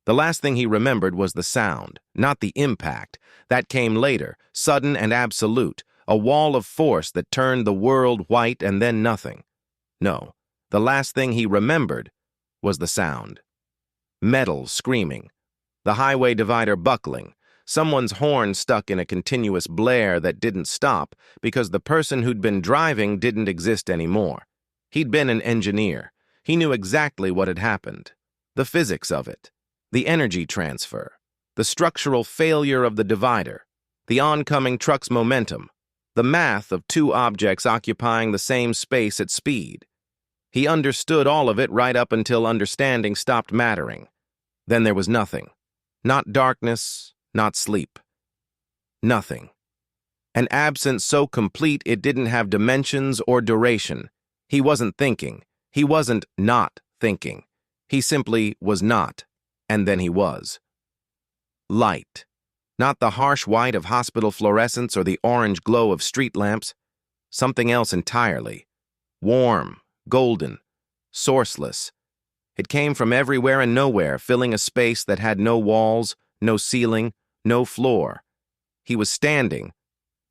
The last thing he remembered was the sound, not the impact. That came later, sudden and absolute, a wall of force that turned the world white and then nothing. No, the last thing he remembered was the sound. Metal screaming, the highway divider buckling, someone's horn stuck in a continuous blare that didn't stop because the person who'd been driving didn't exist anymore. He'd been an engineer. He knew exactly what had happened. The physics of it. The energy transfer. The structural failure of the divider. The oncoming truck's momentum. The math of two objects occupying the same space at speed. He understood all of it right up until understanding stopped mattering. Then there was nothing. Not darkness, not sleep. Nothing. An absence so complete it didn't have dimensions or duration. He wasn't thinking. He wasn't not thinking. He simply was not, and then he was. Light. Not the harsh white of hospital fluorescents or the orange glow of street lamps. Something else entirely. Warm, golden, sourceless. It came from everywhere and nowhere, filling a space that had no walls, no ceiling, no floor. He was standing,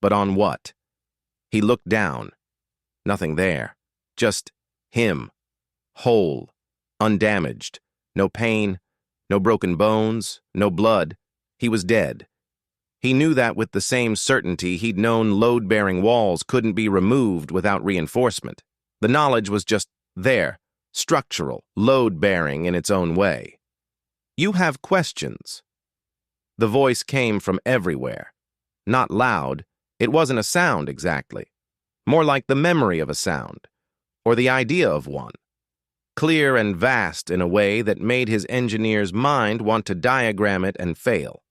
but on what? He looked down. Nothing there. Just him. Whole. Undamaged. No pain. No broken bones. No blood. He was dead. He knew that with the same certainty he'd known load-bearing walls couldn't be removed without reinforcement. The knowledge was just there, structural, load-bearing in its own way. You have questions. The voice came from everywhere. Not loud. It wasn't a sound exactly. More like the memory of a sound, or the idea of one. Clear and vast in a way that made his engineer's mind want to diagram it and fail.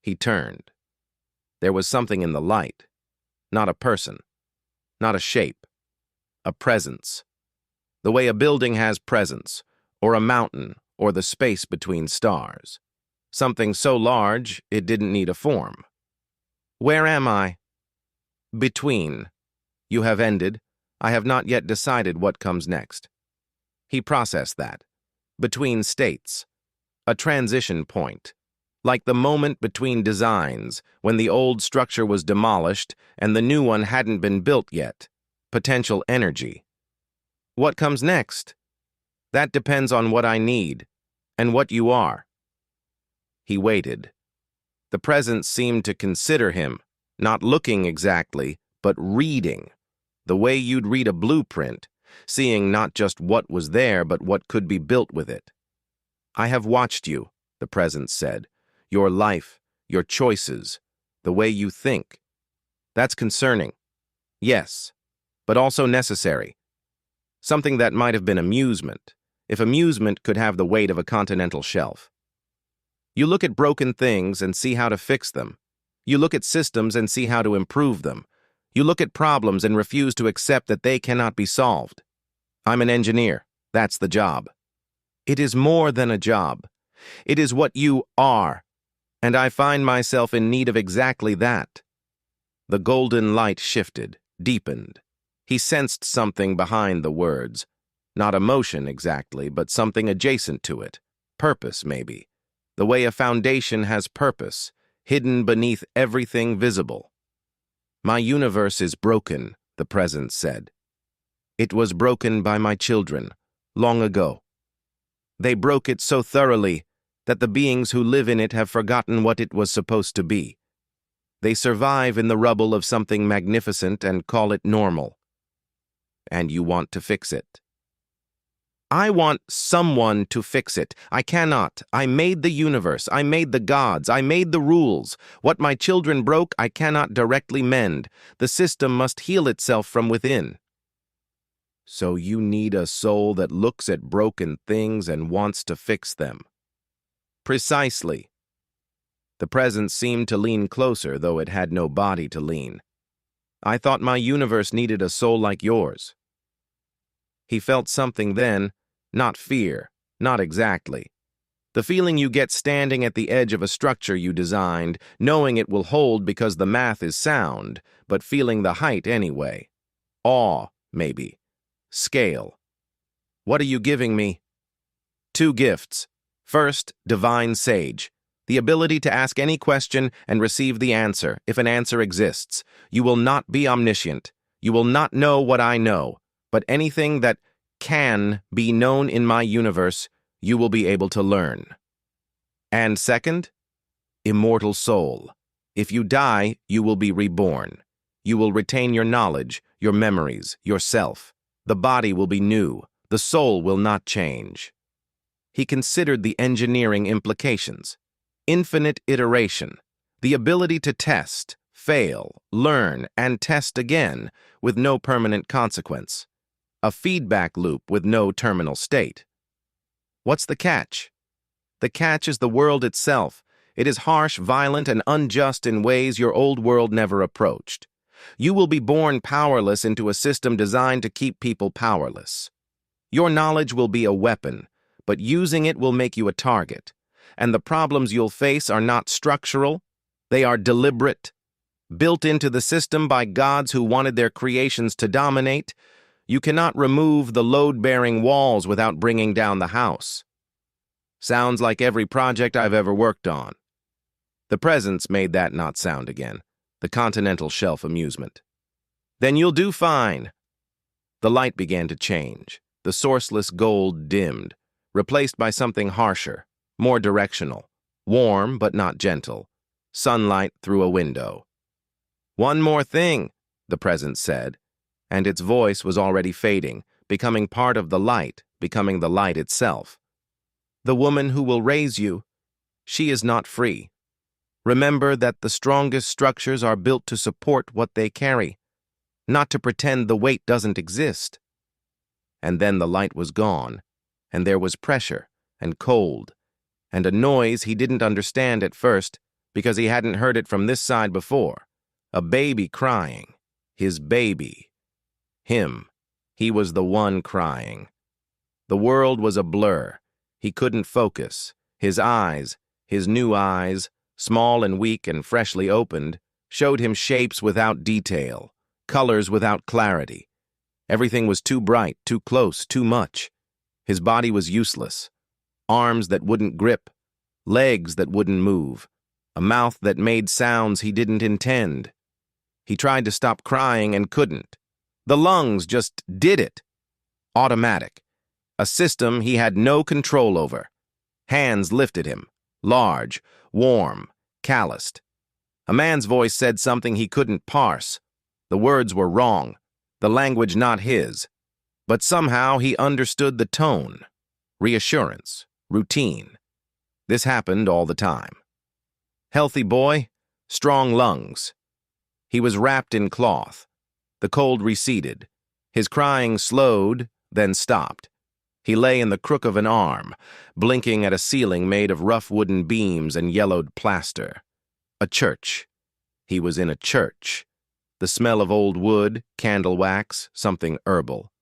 He turned. There was something in the light. Not a person. Not a shape. A presence. The way a building has presence, or a mountain, or the space between stars. Something so large it didn't need a form. Where am I? Between. You have ended. I have not yet decided what comes next. He processed that. Between states. A transition point. Like the moment between designs, when the old structure was demolished and the new one hadn't been built yet. Potential energy. What comes next? That depends on what I need, and what you are. He waited. The presence seemed to consider him, not looking exactly, but reading. The way you'd read a blueprint, seeing not just what was there, but what could be built with it. I have watched you, the presence said. Your life, your choices, the way you think. That's concerning. Yes, but also necessary. Something that might have been amusement, if amusement could have the weight of a continental shelf. You look at broken things and see how to fix them. You look at systems and see how to improve them. You look at problems and refuse to accept that they cannot be solved. I'm an engineer. That's the job. It is more than a job. It is what you are. And I find myself in need of exactly that. The golden light shifted, deepened. He sensed something behind the words. Not emotion exactly, but something adjacent to it. Purpose, maybe. The way a foundation has purpose, hidden beneath everything visible. My universe is broken, the presence said. It was broken by my children, long ago. They broke it so thoroughly that the beings who live in it have forgotten what it was supposed to be. They survive in the rubble of something magnificent and call it normal. And you want to fix it. I want someone to fix it. I cannot. I made the universe. I made the gods. I made the rules. What my children broke, I cannot directly mend. The system must heal itself from within. So you need a soul that looks at broken things and wants to fix them. Precisely. The presence seemed to lean closer, though it had no body to lean. I thought my universe needed a soul like yours. He felt something then, not fear, not exactly. The feeling you get standing at the edge of a structure you designed, knowing it will hold because the math is sound, but feeling the height anyway. Awe, maybe. Scale. What are you giving me? 2 gifts. First, divine sage. The ability to ask any question and receive the answer, if an answer exists. You will not be omniscient. You will not know what I know, but anything that can be known in my universe, you will be able to learn. And second, immortal soul. If you die, you will be reborn. You will retain your knowledge, your memories, yourself. The body will be new. The soul will not change. He considered the engineering implications. Infinite iteration. The ability to test, fail, learn, and test again with no permanent consequence. A feedback loop with no terminal state. What's the catch? The catch is the world itself. It is harsh, violent, and unjust in ways your old world never approached. You will be born powerless into a system designed to keep people powerless. Your knowledge will be a weapon, but using it will make you a target. And the problems you'll face are not structural, they are deliberate. Built into the system by gods who wanted their creations to dominate, you cannot remove the load-bearing walls without bringing down the house. Sounds like every project I've ever worked on. The presence made that not sound again, the continental shelf amusement. Then you'll do fine. The light began to change. The sourceless gold dimmed, replaced by something harsher, more directional, warm but not gentle. Sunlight through a window. One more thing, the presence said, and its voice was already fading, becoming part of the light, becoming the light itself. The woman who will raise you, she is not free. Remember that the strongest structures are built to support what they carry, not to pretend the weight doesn't exist. And then the light was gone, and there was pressure, and cold, and a noise he didn't understand at first because he hadn't heard it from this side before. A baby crying. His baby. Him. He was the one crying. The world was a blur. He couldn't focus. His eyes, his new eyes, small and weak and freshly opened, showed him shapes without detail, colors without clarity. Everything was too bright, too close, too much. His body was useless. Arms that wouldn't grip, legs that wouldn't move, a mouth that made sounds he didn't intend. He tried to stop crying and couldn't. The lungs just did it. Automatic. A system he had no control over. Hands lifted him, large, warm, calloused. A man's voice said something he couldn't parse. The words were wrong, the language not his. But somehow he understood the tone. Reassurance, routine. This happened all the time. Healthy boy, strong lungs. He was wrapped in cloth. The cold receded. His crying slowed, then stopped. He lay in the crook of an arm, blinking at a ceiling made of rough wooden beams and yellowed plaster. A church. He was in a church. The smell of old wood, candle wax, something herbal.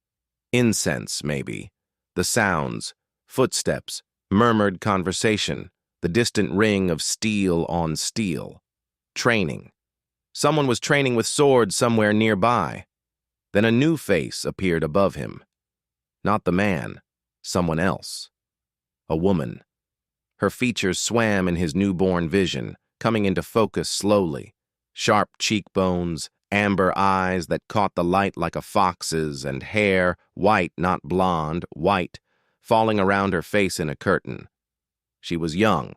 Incense, maybe. The sounds, footsteps, murmured conversation, the distant ring of steel on steel. Training. Someone was training with swords somewhere nearby. Then a new face appeared above him. Not the man, someone else. A woman. Her features swam in his newborn vision, coming into focus slowly. Sharp cheekbones, amber eyes that caught the light like a fox's, and hair, white, not blonde, white, falling around her face in a curtain. She was young,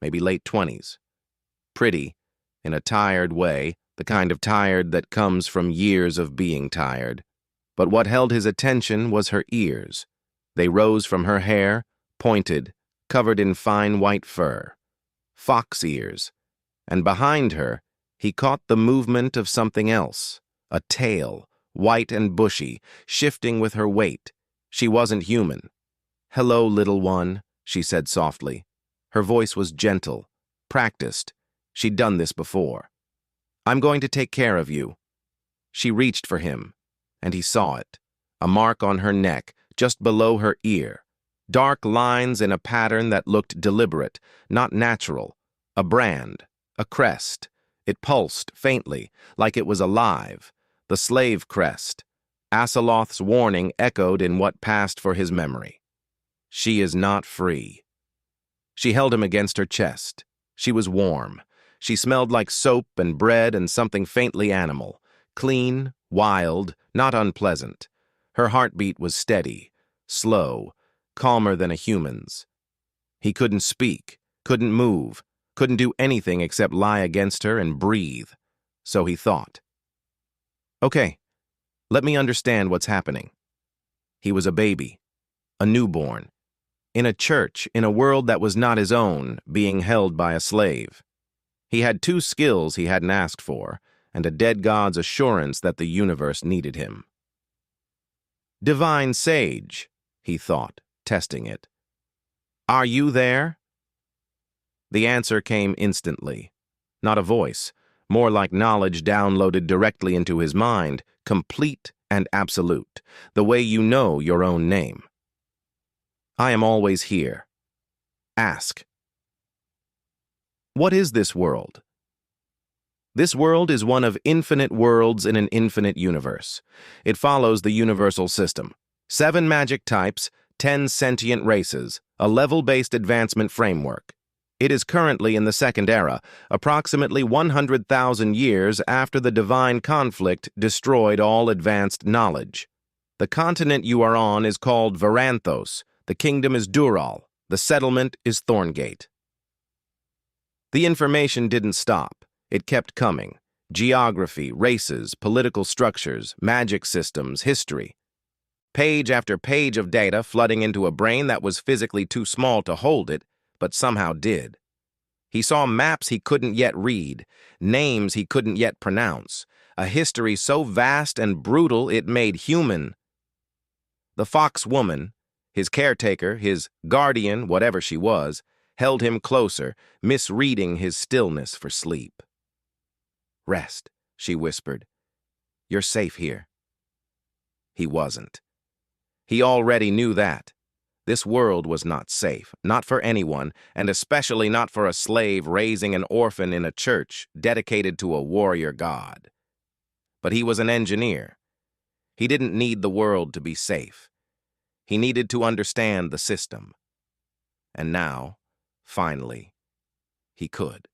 maybe late 20s. Pretty, in a tired way, the kind of tired that comes from years of being tired. But what held his attention was her ears. They rose from her hair, pointed, covered in fine white fur. Fox ears. And behind her, he caught the movement of something else. A tail, white and bushy, shifting with her weight. She wasn't human. "Hello, little one," she said softly. Her voice was gentle, practiced. She'd done this before. "I'm going to take care of you." She reached for him, and he saw it. A mark on her neck, just below her ear. Dark lines in a pattern that looked deliberate, not natural. A brand, a crest. It pulsed faintly, like it was alive. The slave crest. Aseloth's warning echoed in what passed for his memory. She is not free. She held him against her chest. She was warm. She smelled like soap and bread and something faintly animal. Clean, wild, not unpleasant. Her heartbeat was steady, slow, calmer than a human's. He couldn't speak, couldn't move, couldn't do anything except lie against her and breathe. So he thought. Okay, let me understand what's happening. He was a baby, a newborn, in a church, in a world that was not his own, being held by a slave. He had two skills he hadn't asked for, and a dead god's assurance that the universe needed him. Divine Sage, he thought, testing it. Are you there? The answer came instantly. Not a voice, more like knowledge downloaded directly into his mind, complete and absolute, the way you know your own name. I am always here. Ask. What is this world? This world is one of infinite worlds in an infinite universe. It follows the universal system. 7 magic types, 10 sentient races, a level-based advancement framework. It is currently in the Second Era, approximately 100,000 years after the divine conflict destroyed all advanced knowledge. The continent you are on is called Varanthos, the kingdom is Dural, the settlement is Thorngate. The information didn't stop. It kept coming. Geography, races, political structures, magic systems, history. Page after page of data flooding into a brain that was physically too small to hold it, but somehow did. He saw maps he couldn't yet read, names he couldn't yet pronounce, a history so vast and brutal it made human. The fox woman, his caretaker, his guardian, whatever she was, held him closer, misreading his stillness for sleep. Rest, she whispered. You're safe here. He wasn't. He already knew that. This world was not safe, not for anyone, and especially not for a slave raising an orphan in a church dedicated to a warrior god. But he was an engineer. He didn't need the world to be safe. He needed to understand the system. And now, finally, he could.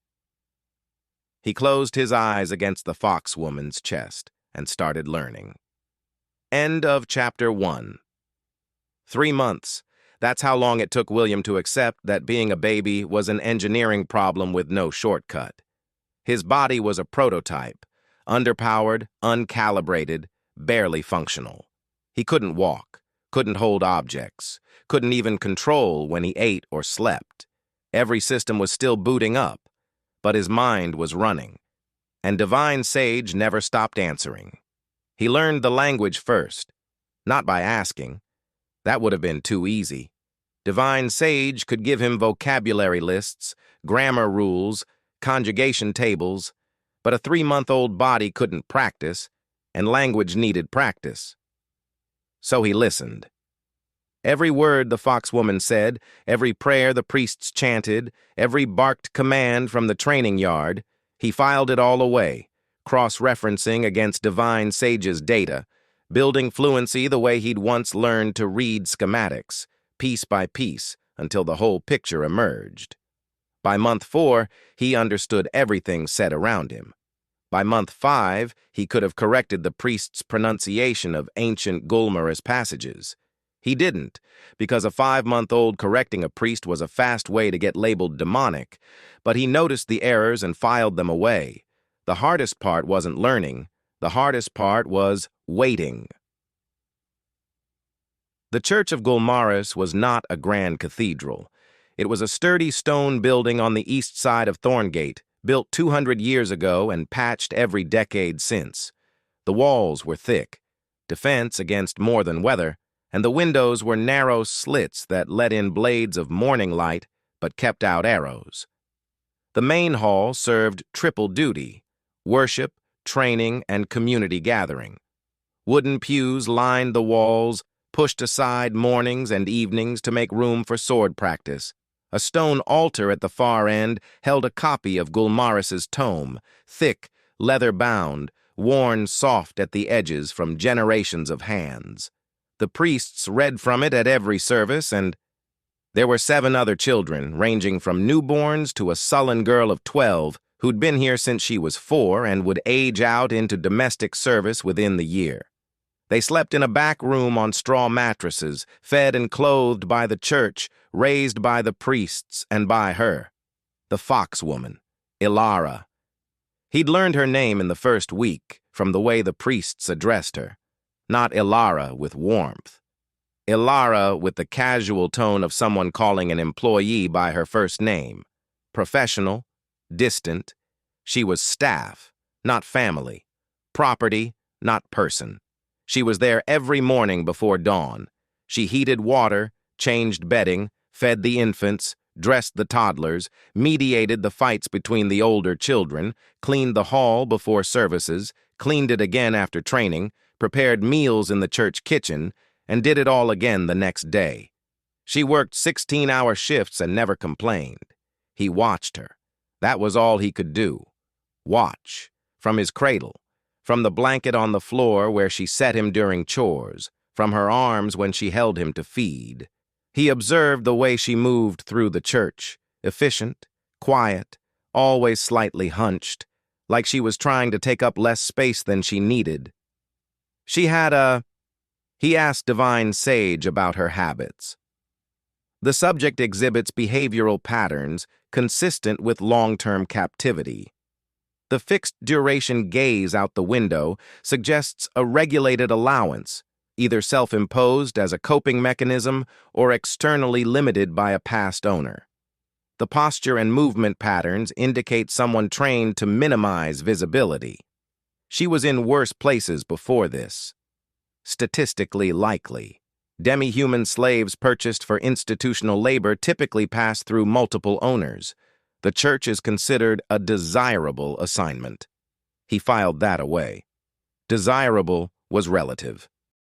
He closed his eyes against the foxwoman's chest and started learning. End of Chapter 1. 3 months. That's how long it took William to accept that being a baby was an engineering problem with no shortcut. His body was a prototype, underpowered, uncalibrated, barely functional. He couldn't walk, couldn't hold objects, couldn't even control when he ate or slept. Every system was still booting up, but his mind was running. And Divine Sage never stopped answering. He learned the language first, not by asking. That would have been too easy. Divine Sage could give him vocabulary lists, grammar rules, conjugation tables, but a 3-month-old body couldn't practice, and language needed practice. So he listened. Every word the foxwoman said, every prayer the priests chanted, every barked command from the training yard, he filed it all away, cross-referencing against Divine Sage's data, building fluency the way he'd once learned to read schematics, piece by piece, until the whole picture emerged. By month 4, he understood everything said around him. By month 5, he could have corrected the priest's pronunciation of ancient Gulmar's passages. He didn't, because a 5-month-old correcting a priest was a fast way to get labeled demonic, but he noticed the errors and filed them away. The hardest part wasn't learning. The hardest part was waiting. The Church of Gulmaris was not a grand cathedral. It was a sturdy stone building on the east side of Thorngate, built 200 years ago and patched every decade since. The walls were thick, defense against more than weather, and the windows were narrow slits that let in blades of morning light but kept out arrows. The main hall served triple duty: worship, training, and community gathering. Wooden pews lined the walls, pushed aside mornings and evenings to make room for sword practice. A stone altar at the far end held a copy of Gulmaris's tome, thick, leather-bound, worn soft at the edges from generations of hands. The priests read from it at every service, and There were 7 other children, ranging from newborns to a sullen girl of 12 who'd been here since she was 4 and would age out into domestic service within the year. They slept in a back room on straw mattresses, fed and clothed by the church, raised by the priests and by her, the fox woman, Ilara. He'd learned her name in the first week from the way the priests addressed her, not Ilara with warmth. Ilara with the casual tone of someone calling an employee by her first name. Professional, distant. She was staff, not family. Property, not person. She was there every morning before dawn. She heated water, changed bedding, fed the infants, dressed the toddlers, mediated the fights between the older children, cleaned the hall before services, cleaned it again after training, prepared meals in the church kitchen, and did it all again the next day. She worked 16-hour shifts and never complained. He watched her. That was all he could do. Watch. From his cradle. From the blanket on the floor where she set him during chores. From her arms when she held him to feed. He observed the way she moved through the church. Efficient, quiet, always slightly hunched, like she was trying to take up less space than she needed. He asked Divine Sage about her habits. The subject exhibits behavioral patterns consistent with long-term captivity. The fixed-duration gaze out the window suggests a regulated allowance, either self-imposed as a coping mechanism or externally limited by a past owner. The posture and movement patterns indicate someone trained to minimize visibility. She was in worse places before this. Statistically likely. Demi-human slaves purchased for institutional labor typically pass through multiple owners. The church is considered a desirable assignment. He filed that away. Desirable was relative.